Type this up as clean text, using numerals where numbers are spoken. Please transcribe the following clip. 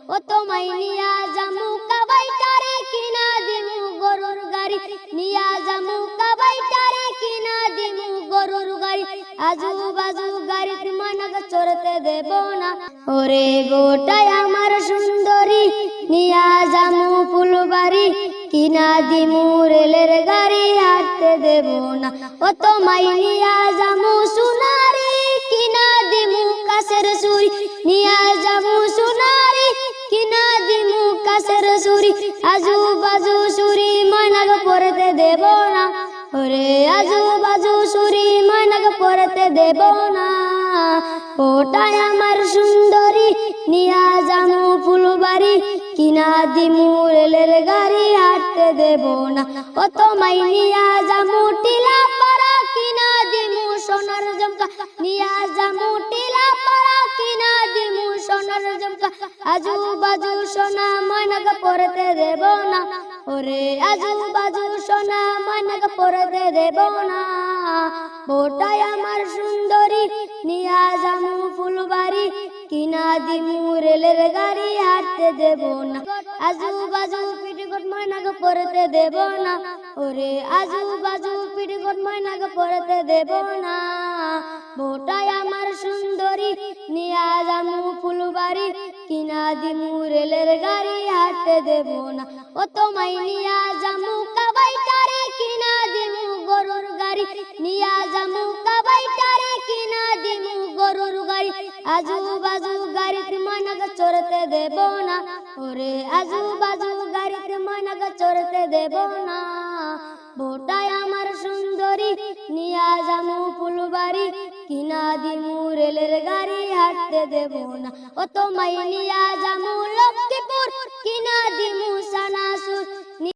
ও তোমায় নিয়া জামু কাবাইটারে কিনা দিমু গরুর গাড়ি নিয়া জামু কাবাইটারে কিনা দিমু গরুর গাড়ি আজু বাজু গাড়ির মানক চড়তে দেব না ওরে বোটাই আমার সুন্দরী নিয়া জামু ফুলবাড়ি কিনা দিমু রেলের গাড়ি হাঁটতে দেব না ও তোমায় নিয়া জামু সোনারি কিনা দিমু কাছের সুরি নিয়া জামু সোনারি কিনা দিমু কাছের সুরি আজু বাজু সুরি মানক পড়তে দেব না ওরে আজু বাজু সুরি মানক পড়তে দেব না ওটাই আমার সুন্দরী নিয়া জামু ফুলবাড়ি কিনা দিমু রেলের গাড়ি হাঁটতে দেব না ও তোমায় নিয়া জামু টিলা পাড়া কিনা দিমু সোনার জমকা নিয়া জামু টিলা পাড়া কিনা দিমু সোনার জমকা আজু বাজু সোনা মানক পড়তে দেব না ওরে আজু বাজু সোনা মানক পড়তে দেব না ওটাই আমার সুন্দরী নিয়া জামু ফুলবাড়ি কিনা দিমু রেলের গাড়ি হাঁটতে দেব না আজু বাজু পিটিকট মানক পড়তে দেব না ওরে আজু বাজু পিটিকট মানক পড়তে দেব না ওটাই আমার সুন্দরী নিয়া জামু ফুলবাড়ি কিনা দিমু রেলের গাড়ি হাঁটতে দেব না ও তোমায় নিয়া জামু কাবাইটারে কিনা দিমু গরুর গাড়ি নিয়া জামু কাবাইটারে কিনা দিমু গরুর গাড়ি আজু বাজু গাড়ির মানক চড়তে দেব না ওরে আজু বাজু গাড়ির মানক চড়তে দেব না বোটাই আমার সুন্দরী নিয়া জামু ফুলবাড়ি কিনা দিমু রেলের গাড়ি হাঁটতে দেব না ও তোমায় নিয়া জামু লক্ষ্মীপুর কিনা দিমু